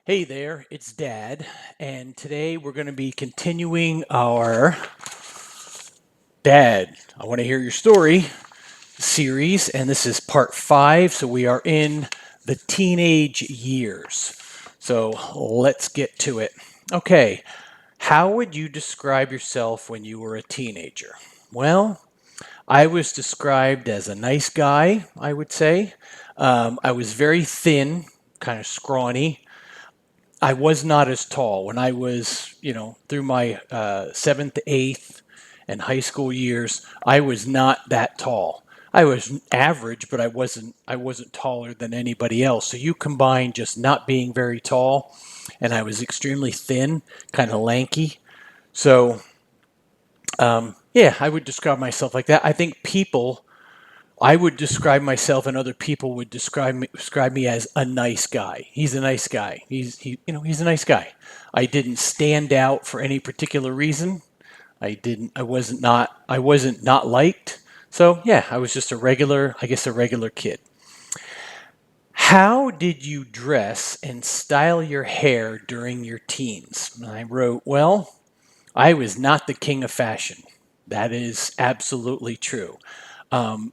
Hey there, it's Dad, and today we're going to be continuing our Dad, I want to hear your story series, and this is part 5. So we are in the teenage years. So let's get to it. Okay, how would you describe yourself when you were a teenager? Well, I was described as a nice guy, I would say. I was very thin, kind of scrawny. I was not as tall when I was, through my seventh, eighth, and high school years. I was not that tall. I was average, but I wasn't taller than anybody else. So you combine just not being very tall, and I was extremely thin, kind of lanky. So yeah, I would describe myself like that. I think I would describe myself, and other people would describe me as a nice guy. He's a nice guy. He's a nice guy. I didn't stand out for any particular reason. I wasn't not liked. So yeah, I was just a regular kid. How did you dress and style your hair during your teens? And I wrote, well, I was not the king of fashion. That is absolutely true.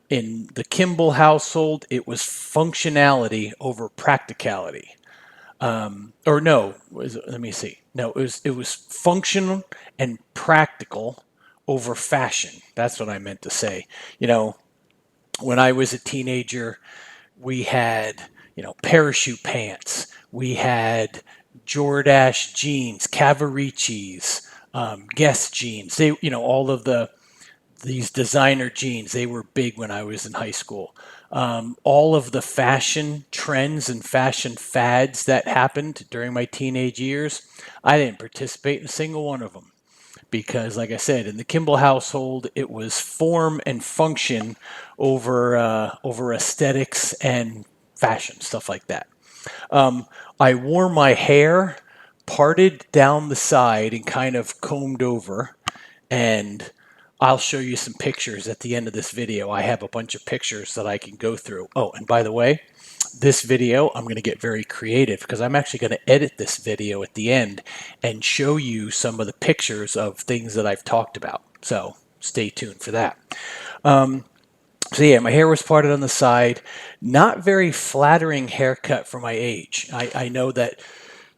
In the Kimball household, it was functionality over practicality. Or no, let me see. No, it was functional and practical over fashion. That's what I meant to say. You know, when I was a teenager, we had parachute pants. We had Jordache jeans, Cavariccis, Guess jeans. All of these designer jeans. They were big when I was in high school. All of the fashion trends and fashion fads that happened during my teenage years, I didn't participate in a single one of them because, like I said, in the Kimball household, it was form and function over aesthetics and fashion stuff like that. I wore my hair parted down the side and kind of combed over, and I'll show you some pictures at the end of this video. I have a bunch of pictures that I can go through. Oh, and by the way, this video, I'm going to get very creative because I'm actually going to edit this video at the end and show you some of the pictures of things that I've talked about. So stay tuned for that. So yeah, my hair was parted on the side. Not very flattering haircut for my age. I know that,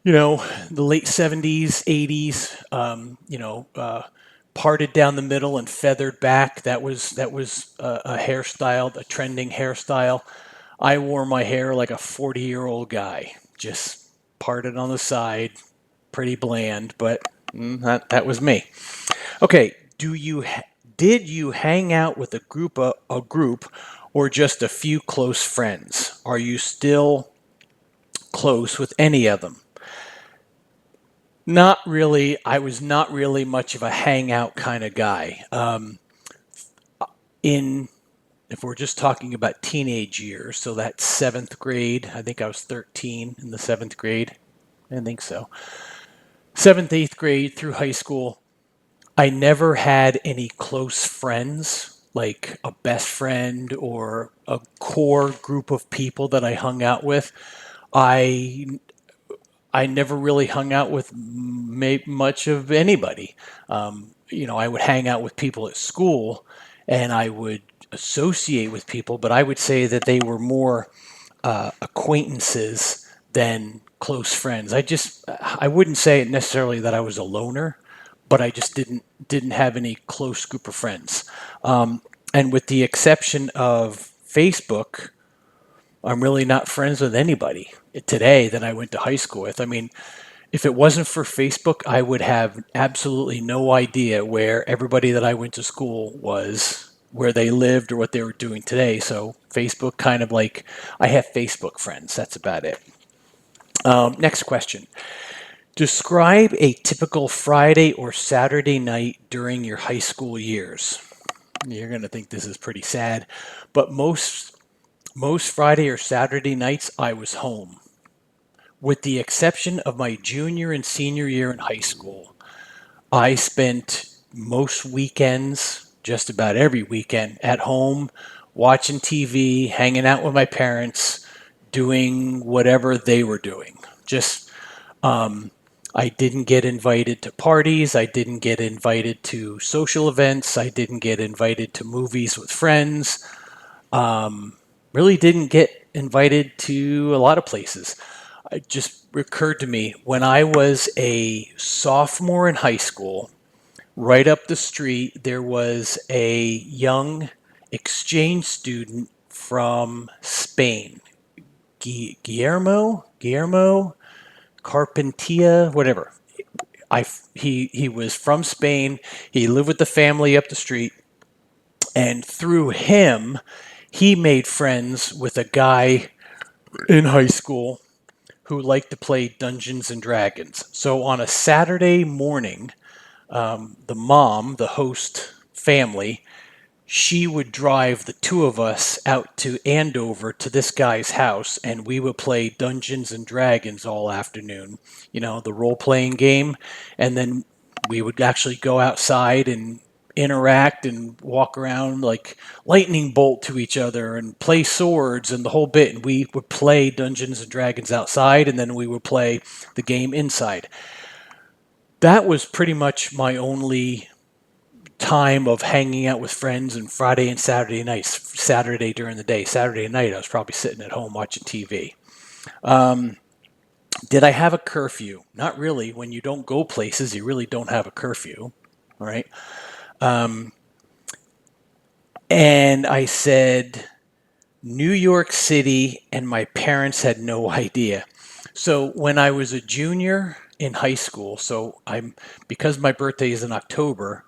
the late 70s, 80s, parted down the middle and feathered back. That was a hairstyle, a trending hairstyle. I wore my hair like a 40-year-old guy, just parted on the side, pretty bland, but that was me. Okay, did you hang out with a group or just a few close friends? Are you still close with any of them? Not really. I was not really much of a hangout kind of guy. In If we're just talking about teenage years, so that's seventh grade. I think I was 13 in the seventh grade. I think so. Seventh, eighth grade through high school. I never had any close friends, like a best friend or a core group of people that I hung out with. I I never really hung out with much of anybody. I would hang out with people at school, and I would associate with people, but I would say that they were more acquaintances than close friends. I wouldn't say necessarily that I was a loner, but I just didn't have any close group of friends. And with the exception of Facebook, I'm really not friends with anybody today that I went to high school with. I mean, if it wasn't for Facebook, I would have absolutely no idea where everybody that I went to school was, where they lived, or what they were doing today. So Facebook kind of like, I have Facebook friends. That's about it. Next question. Describe a typical Friday or Saturday night during your high school years. You're going to think this is pretty sad, but most Friday or Saturday nights I was home. With the exception of my junior and senior year in high school, I spent most weekends, just about every weekend, at home, watching TV, hanging out with my parents, doing whatever they were doing. Just I didn't get invited to parties. I didn't get invited to social events. I didn't get invited to movies with friends. Really didn't get invited to a lot of places. It just occurred to me when I was a sophomore in high school, right up the street, there was a young exchange student from Spain, Guillermo Carpentilla, whatever. He was from Spain. He lived with the family up the street, and through him, he made friends with a guy in high school who liked to play Dungeons and Dragons. So on a Saturday morning, the mom, the host family, she would drive the two of us out to Andover to this guy's house, and we would play Dungeons and Dragons all afternoon, the role playing game. And then we would actually go outside and interact and walk around like lightning bolt to each other and play swords and the whole bit. And we would play Dungeons and Dragons outside, and then we would play the game inside. That was pretty much my only time of hanging out with friends, and Friday and Saturday nights. Saturday during the day. Saturday night, I was probably sitting at home watching TV. Did I have a curfew? Not really. When you don't go places, you really don't have a curfew, right? And I said New York City, and my parents had no idea. So when I was a junior in high school, because my birthday is in October,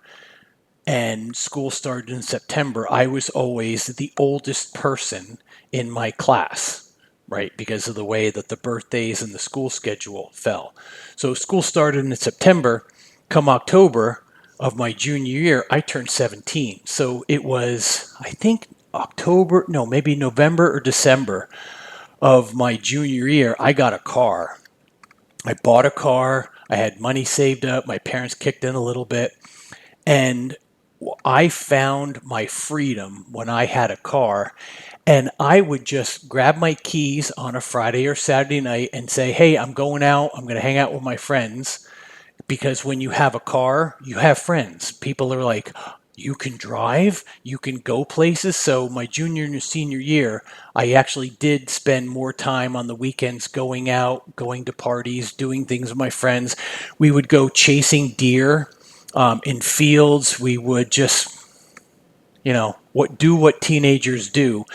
and school started in September, I was always the oldest person in my class, right? Because of the way that the birthdays and the school schedule fell. So school started in September. Come October of my junior year, I turned 17. So it was, I think, October, no, maybe November or December of my junior year, I got a car. I bought a car. I had money saved up. My parents kicked in a little bit. And I found my freedom when I had a car, and I would just grab my keys on a Friday or Saturday night and say, "Hey, I'm going out. I'm going to hang out with my friends." Because when you have a car, you have friends. People are like, "You can drive, you can go places." So my junior and senior year, I actually did spend more time on the weekends going out, going to parties, doing things with my friends. We would go chasing deer in fields. We would just, what teenagers do.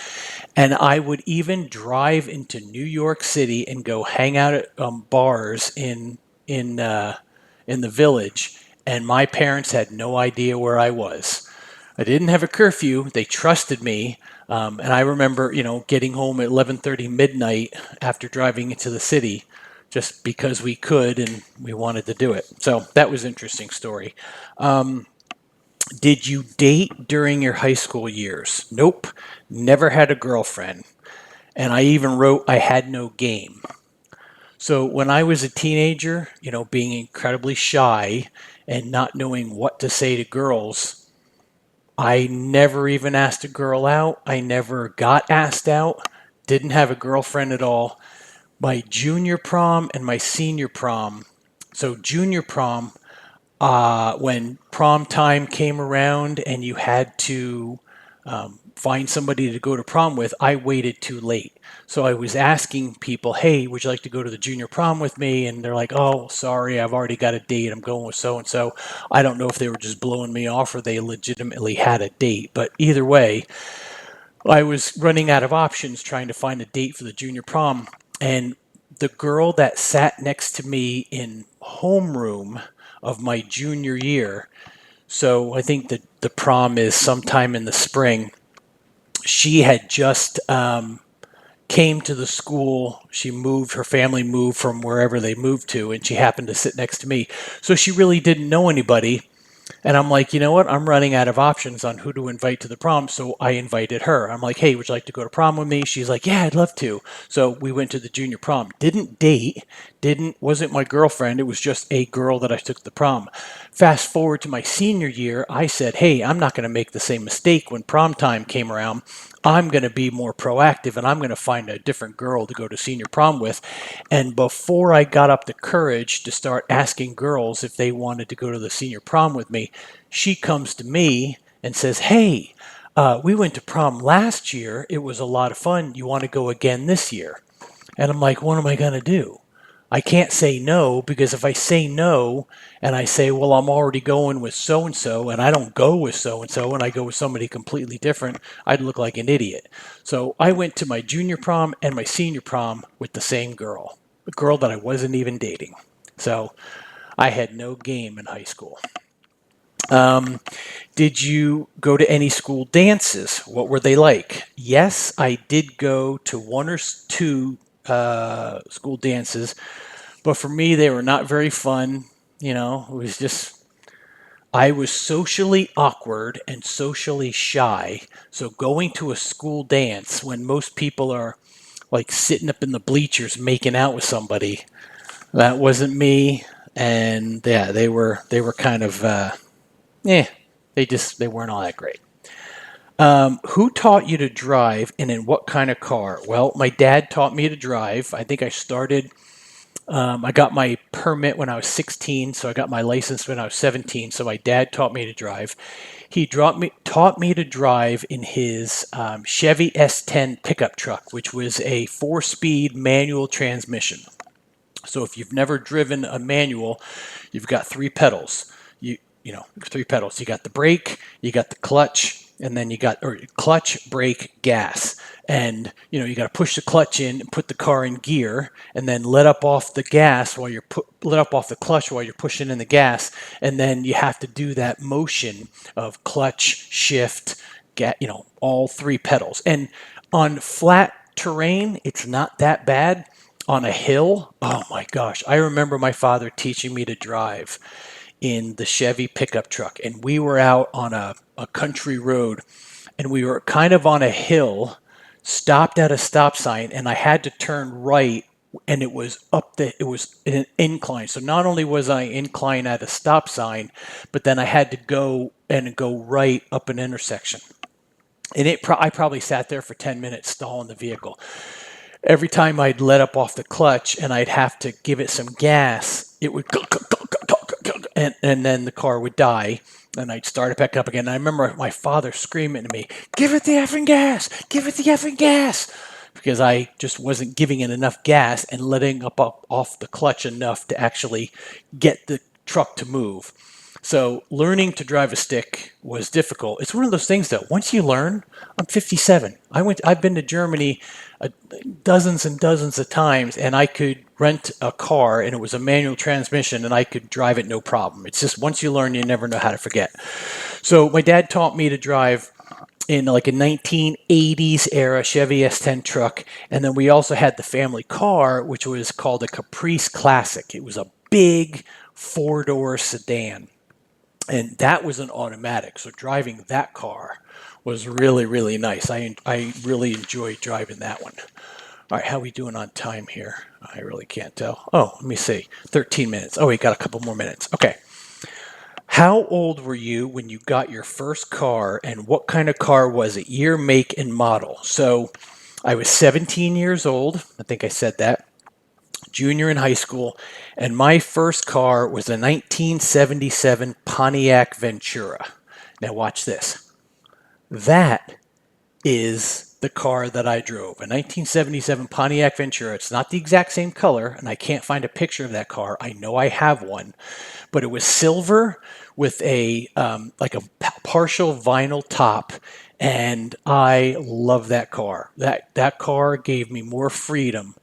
And I would even drive into New York City and go hang out at bars in the village. And my parents had no idea where I was. I didn't have a curfew. They trusted me. And I remember, getting home at 11:30 midnight after driving into the city, just because we could and we wanted to do it. So that was an interesting story. Did you date during your high school years? Nope. Never had a girlfriend. And I even wrote I had no game. So when I was a teenager, being incredibly shy and not knowing what to say to girls, I never even asked a girl out. I never got asked out. Didn't have a girlfriend at all. My junior prom and my senior prom. So junior prom, when prom time came around and you had to find somebody to go to prom with, I waited too late. So I was asking people, "Hey, would you like to go to the junior prom with me?" And they're like, "Oh, sorry, I've already got a date. I'm going with so and so." I don't know if they were just blowing me off or they legitimately had a date. But either way, I was running out of options trying to find a date for the junior prom. And the girl that sat next to me in homeroom of my junior year, so I think that the prom is sometime in the spring, she had just came to the school. Her family moved from wherever they moved to, and she happened to sit next to me. So she really didn't know anybody. And I'm like, you know what? I'm running out of options on who to invite to the prom. So I invited her. I'm like, "Hey, would you like to go to prom with me?" She's like, "Yeah, I'd love to." So we went to the junior prom. Didn't date, wasn't my girlfriend. It was just a girl that I took to the prom. Fast forward to my senior year, I said, hey, I'm not going to make the same mistake when prom time came around. I'm going to be more proactive and I'm going to find a different girl to go to senior prom with. And before I got up the courage to start asking girls if they wanted to go to the senior prom with me, she comes to me and says, hey, we went to prom last year. It was a lot of fun. You want to go again this year? And I'm like, what am I going to do? I can't say no, because if I say no and I say, well, I'm already going with so and so, and I don't go with so and I go with somebody completely different, I'd look like an idiot. So I went to my junior prom and my senior prom with the same girl, a girl that I wasn't even dating. So I had no game in high school. Did you go to any school dances? What were they like? Yes, I did go to one or two school dances, but for me, they were not very fun. It was just, I was socially awkward and socially shy. So going to a school dance when most people are like sitting up in the bleachers making out with somebody, that wasn't me. And yeah, they were kind of, they weren't all that great. Who taught you to drive and in what kind of car? Well, my dad taught me to drive. I think I got my permit when I was 16, so I got my license when I was 17. So my dad taught me to drive. He taught me to drive in his Chevy S10 pickup truck, which was a 4-speed manual transmission. So if you've never driven a manual, you've got three pedals. Three pedals. You got the brake, you got the clutch, and then you got clutch, brake, gas. And you got to push the clutch in and put the car in gear, and then let up off the gas while let up off the clutch while you're pushing in the gas, and then you have to do that motion of clutch, shift, all three pedals. And on flat terrain, it's not that bad. On a hill, oh my gosh, I remember my father teaching me to drive in the Chevy pickup truck, and we were out on a country road, and we were kind of on a hill, stopped at a stop sign, and I had to turn right, and it was an incline. So not only was I incline at a stop sign, but then I had to go right up an intersection. And I probably sat there for 10 minutes stalling the vehicle. Every time I'd let up off the clutch and I'd have to give it some gas, it would and then the car would die, and I'd start it back up again. And I remember my father screaming to me, "Give it the effing gas! Give it the effing gas!" Because I just wasn't giving it enough gas and letting up off the clutch enough to actually get the truck to move. So learning to drive a stick was difficult. It's one of those things that once you learn, I'm 57. I've been to Germany dozens and dozens of times, and I could rent a car, and it was a manual transmission, and I could drive it no problem. It's just once you learn, you never know how to forget. So my dad taught me to drive in like a 1980s era Chevy S10 truck, and then we also had the family car, which was called a Caprice Classic. It was a big 4-door sedan, and that was an automatic. So driving that car was really, really nice. I really enjoyed driving that one. All right, how are we doing on time here? I really can't tell. Oh, let me see. 13 minutes. Oh, we got a couple more minutes. Okay. How old were you when you got your first car, and what kind of car was it? Year, make, and model. So I was 17 years old. I think I said that. Junior in high school, and my first car was a 1977 Pontiac Ventura. Now watch this. That is the car that I drove, a 1977 Pontiac Ventura. It's not the exact same color, and I can't find a picture of that car. I know I have one, but it was silver with a like a partial vinyl top, and I love that car. That car gave me more freedom.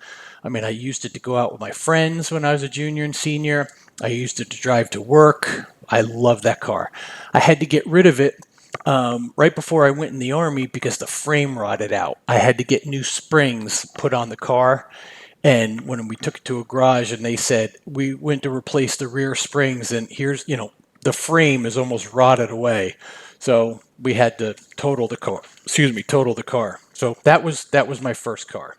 I mean, I used it to go out with my friends when I was a junior and senior. I used it to drive to work. I love that car. I had to get rid of it right before I went in the Army because the frame rotted out. I had to get new springs put on the car. And when we took it to a garage and they said, we went to replace the rear springs, and here's, the frame is almost rotted away. So we had to total the car. So that was my first car.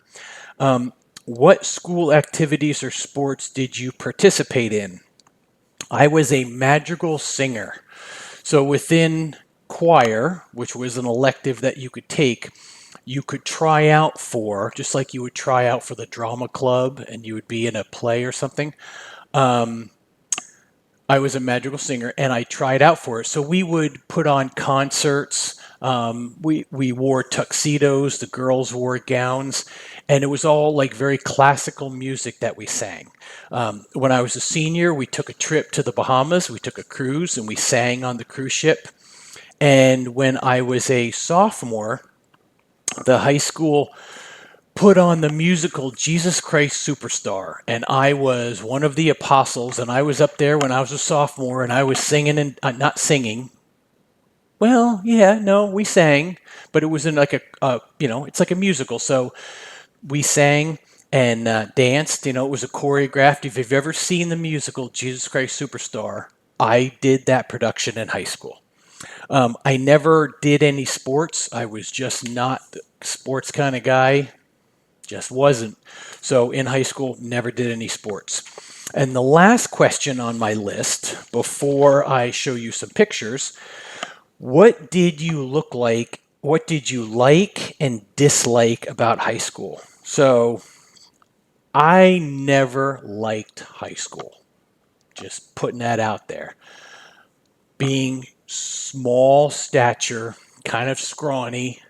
What school activities or sports did you participate in? I was a madrigal singer. So within choir, which was an elective that you could take, you could try out for, just like you would try out for the drama club and you would be in a play or something. I was a madrigal singer and I tried out for it. So we would put on concerts. We wore tuxedos, the girls wore gowns, and it was all like very classical music that we sang. When I was a senior, we took a trip to the Bahamas. We took a cruise and we sang on the cruise ship. And when I was a sophomore, the high school put on the musical Jesus Christ Superstar, and I was one of the apostles, and I was up there when I was a sophomore, and I was singing and not singing. Well, yeah, no, we sang, but it was in like it's like a musical, so we sang and danced. It was a choreographed. If you've ever seen the musical Jesus Christ Superstar, I did that production in high school. I never did any sports. I was just not the sports kind of guy. Just wasn't. So in high school, never did any sports. And the last question on my list before I show you some pictures, what did you look like? What did you like and dislike about high school? So I never liked high school. Just putting that out there. Being small stature, kind of scrawny,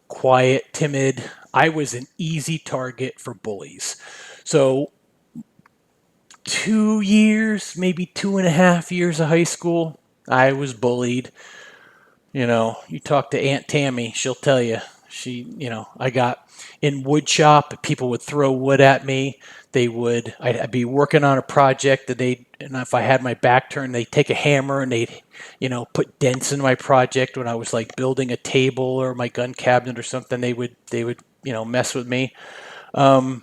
quiet, timid. I was an easy target for bullies. So 2 years, maybe 2.5 years of high school, I was bullied. You talk to Aunt Tammy, she'll tell you. I got in wood shop, people would throw wood at me. I'd be working on a project and if I had my back turned, they'd take a hammer and they'd, put dents in my project when I was like building a table or my gun cabinet or something. They would, mess with me. So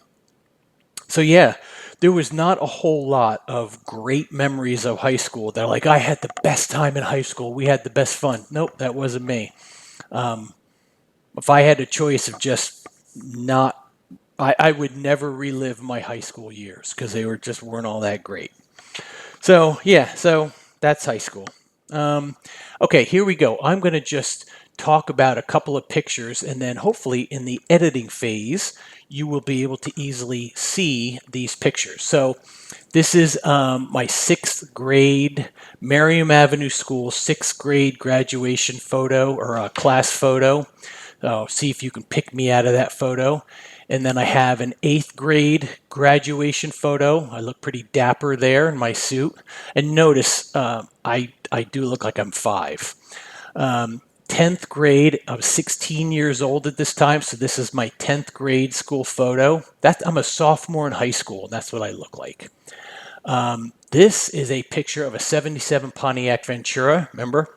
yeah, there was not a whole lot of great memories of high school. They're like, I had the best time in high school. We had the best fun. Nope, that wasn't me. If I had a choice of just not, I would never relive my high school years because they weren't all that great. So yeah, so that's high school. Okay, here we go. I'm going to just talk about a couple of pictures, and then hopefully in the editing phase, you will be able to easily see these pictures. So this is my sixth grade Merriam Avenue School sixth grade graduation photo or a class photo. See if you can pick me out of that photo. And then I have an eighth grade graduation photo. I look pretty dapper there in my suit. And notice I do look like I'm 5. 10th grade, I was 16 years old at this time, so this is my 10th grade school photo. I'm a sophomore in high school, and that's what I look like. This is a picture of a 77 Pontiac Ventura, remember?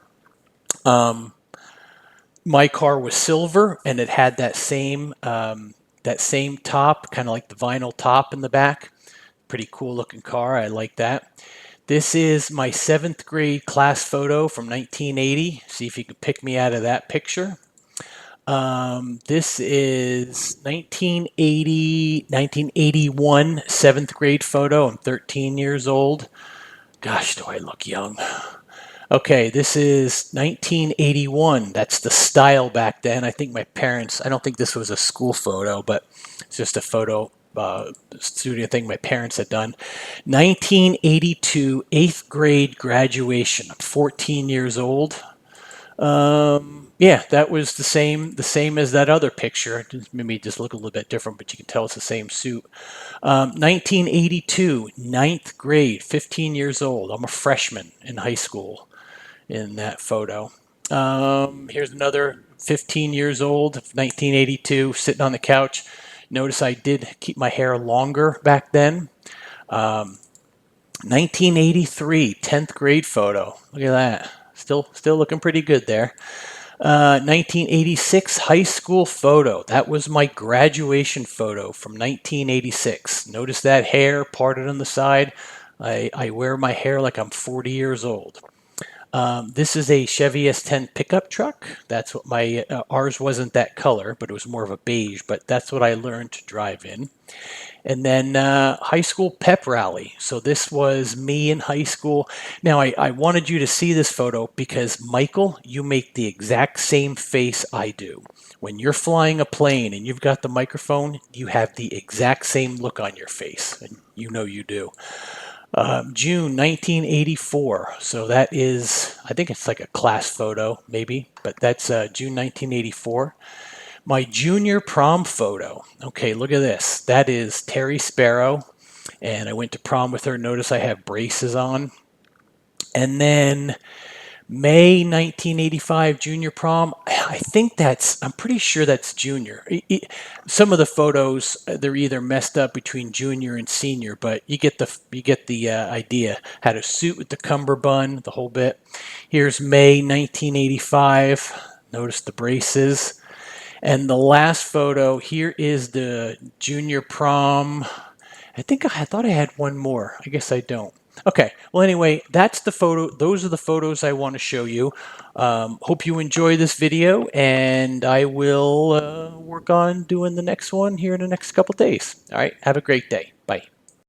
My car was silver, and it had that same top, kind of like the vinyl top in the back. Pretty cool looking car, I like that. This is my 7th grade class photo from 1980. See if you can pick me out of that picture. This is 1981 7th grade photo. I'm 13 years old. Gosh, do I look young. Okay, this is 1981. That's the style back then. I don't think this was a school photo, but it's just a photo studio thing my parents had done. 1982, 8th grade graduation. I'm 14 years old. Yeah, that was the same as that other picture. Maybe just look a little bit different, but you can tell it's the same suit. 1982, 9th grade, 15 years old. I'm a freshman in high school in that photo. Here's another 15 years old, 1982, sitting on the couch. Notice I did keep my hair longer back then. 1983, 10th grade photo. Look at that. Still looking pretty good there. 1986 high school photo. That was my graduation photo from 1986. Notice that hair parted on the side. I wear my hair like I'm 40 years old. This is a Chevy S10 pickup truck. That's what my ours wasn't that color, but it was more of a beige. But that's what I learned to drive in. And then high school pep rally. So this was me in high school. Now I wanted you to see this photo because Michael, you make the exact same face I do. When you're flying a plane and you've got the microphone, you have the exact same look on your face, and you know you do. June 1984. So that is, I think it's like a class photo, maybe, but that's June 1984. My junior prom photo. Okay, look at this. That is Terry Sparrow, and I went to prom with her. Notice I have braces on. And then May 1985 junior prom. I'm pretty sure that's junior. Some of the photos, they're either messed up between junior and senior, but you get the idea. Had a suit with the cummerbund, the whole bit. Here's May 1985. Notice the braces. And the last photo, here is the junior prom. I thought I had one more. I guess I don't. Okay. Well, anyway, that's the photo. Those are the photos I want to show you. Hope you enjoy this video, and I will work on doing the next one here in the next couple days. All right. Have a great day. Bye.